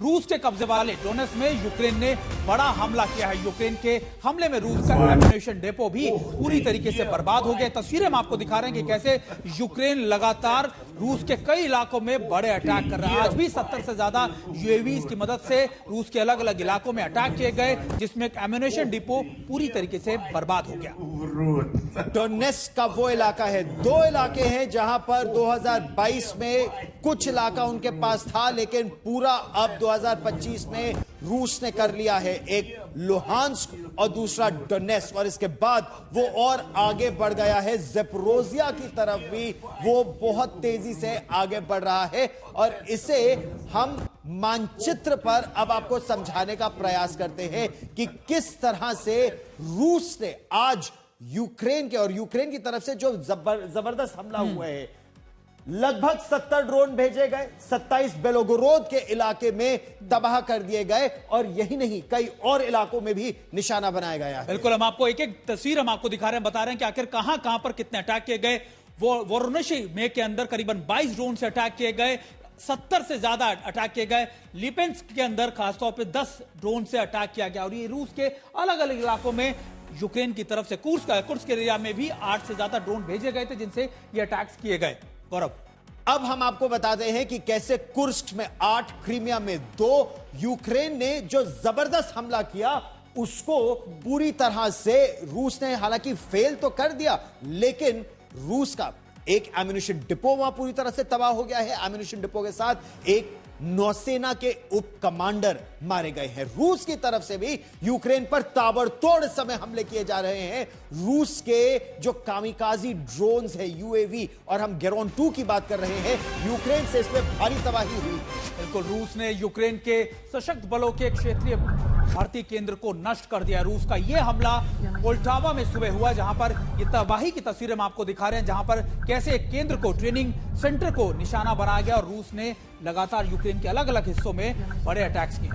रूस के कब्जे वाले डोनेट्स्क में यूक्रेन ने बड़ा हमला किया है। यूक्रेन के हमले में रूस का एम्यूनेशन डेपो भी पूरी तरीके से बर्बाद हो गया। तस्वीरें हम आपको दिखा रहे हैं कि कैसे यूक्रेन लगातार रूस के कई इलाकों में बड़े अटैक कर रहा है। आज भी 70 से ज्यादा यूएवीज की मदद से रूस के अलग अलग इलाकों में अटैक किए गए, जिसमें एक एम्यूनेशन डिपो पूरी तरीके से बर्बाद हो गया। डोनेट्स्क का वो इलाका है, दो इलाके हैं जहां पर 2022 में कुछ इलाका उनके पास था, लेकिन पूरा अब 2025 में रूस ने कर लिया है। एक लुहांस्क और दूसरा डोनेट्स्क, और इसके बाद वो और आगे बढ़ गया है ज़ेपोरिज़िया की तरफ भी। वो बहुत तेजी से आगे बढ़ रहा है और इसे हम मानचित्र पर अब आपको समझाने का प्रयास करते हैं कि किस तरह से रूस ने आज यूक्रेन के और यूक्रेन की तरफ से जो जबरदस्त हमला हुआ है। लगभग 70 ड्रोन भेजे गए, 27 बेलोगोरोद के इलाके में तबाह कर दिए गए, और यही नहीं कई और इलाकों में भी निशाना बनाया गया है। बिल्कुल, हम आपको एक एक तस्वीर हम आपको दिखा रहे हैं, बता रहे हैं कि आखिर कहां पर कितने अटैक किए गए। वो वोरोनोशी में के अंदर करीबन 22 ड्रोन से अटैक किए गए, 70 से ज्यादा अटैक किए गए। लिपेंस्क के अंदर खासतौर पर 10 ड्रोन से अटैक किया गया, और ये रूस के अलग अलग इलाकों में यूक्रेन की तरफ से कुर्स्क के एरिया में भी 8 से ज्यादा ड्रोन भेजे गए थे, जिनसे ये अटैक्स किए गए। गौरव, अब हम आपको बताते हैं कि कैसे कुर्स्क में 8, क्रीमिया में 2, यूक्रेन ने जो जबरदस्त हमला किया उसको पूरी तरह से रूस ने हालांकि फेल तो कर दिया, लेकिन रूस का एक एम्यूनिशन डिपो वहां पूरी तरह से तबाह हो गया है। एम्यूनिशन डिपो के साथ एक नौसेना के उप कमांडर मारे गए हैं। रूस की तरफ से भी यूक्रेन पर ताबड़तोड़ समय हमले किए जा रहे हैं। रूस के जो कामिकाजी ड्रोन्स है, यूएवी, और हम गेरोन 2 की बात कर रहे हैं, यूक्रेन से इसमें भारी तबाही हुई। बिल्कुल, रूस ने यूक्रेन के सशक्त बलों के क्षेत्रीय भर्ती केंद्र को नष्ट कर दिया। रूस का यह हमला पोल्टावा में सुबह हुआ, जहां पर यह तबाही की तस्वीरें हम आपको दिखा रहे हैं, जहां पर कैसे एक केंद्र को, ट्रेनिंग सेंटर को निशाना बनाया गया, और रूस ने लगातार यूक्रेन के अलग अलग हिस्सों में बड़े अटैक्स किए।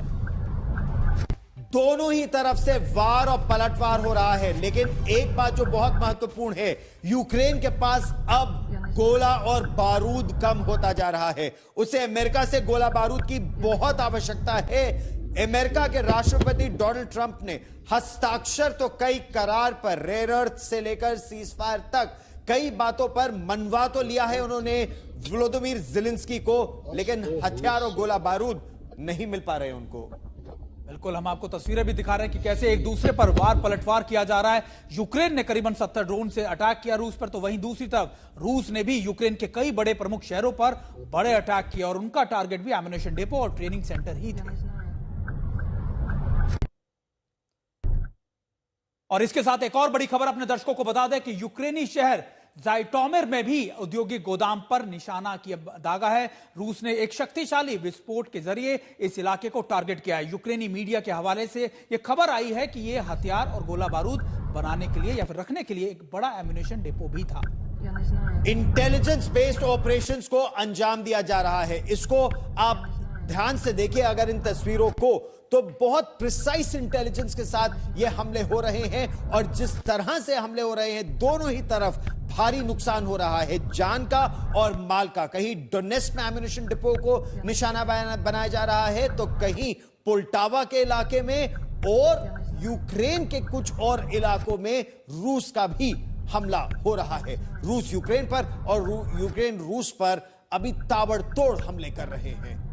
दोनों ही तरफ से वार और पलटवार हो रहा है, लेकिन एक बात जो बहुत महत्वपूर्ण है, यूक्रेन के पास अब गोला और बारूद कम होता जा रहा है। उसे अमेरिका से गोला बारूद की बहुत आवश्यकता है। अमेरिका के राष्ट्रपति डोनाल्ड ट्रंप ने हस्ताक्षर तो कई करार पर, रेयर अर्थ से लेकर सीजफायर तक कई बातों पर मनवा तो लिया है उन्होंने वोलोदिमीर ज़ेलेंस्की को, लेकिन हथियार और गोला बारूद नहीं मिल पा रहे उनको। बिल्कुल, हम आपको तस्वीरें भी दिखा रहे हैं कि कैसे एक दूसरे पर वार पलटवार किया जा रहा है। यूक्रेन ने करीबन 70 ड्रोन से अटैक किया रूस पर, तो वहीं दूसरी तरफ रूस ने भी यूक्रेन के कई बड़े प्रमुख शहरों पर बड़े अटैक किए, और उनका टारगेट भी एम्यूनेशन डिपो और ट्रेनिंग सेंटर ही थे। और इसके साथ एक और बड़ी खबर अपने दर्शकों को बता दें कि यूक्रेनी शहर ज़ाइटोमिर में भी औद्योगिक गोदाम पर निशाना किया दागा है। रूस ने एक शक्तिशाली विस्फोट के जरिए इस इलाके को टारगेट किया है। यूक्रेनी मीडिया के हवाले से यह खबर आई है कि यह हथियार और गोला बारूद बनाने के लिए या फिर रखने के लिए एक बड़ा एम्यूनेशन डिपो भी था। इंटेलिजेंस बेस्ड ऑपरेशंस को अंजाम दिया जा रहा है। इसको आप ध्यान से देखिए अगर इन तस्वीरों को, तो बहुत प्रिसाइज इंटेलिजेंस के साथ ये हमले हो रहे हैं, और जिस तरह से हमले हो रहे हैं, दोनों ही तरफ भारी नुकसान हो रहा है, जान का और माल का। कहीं डोनेट्स्क में एम्यूनिशन डिपो को निशाना बनाया जा रहा है, तो कहीं पोल्टावा के इलाके में, और यूक्रेन के कुछ और इलाकों में रूस का भी हमला हो रहा है। रूस यूक्रेन पर और यूक्रेन रूस पर अभी ताबड़तोड़ हमले कर रहे हैं।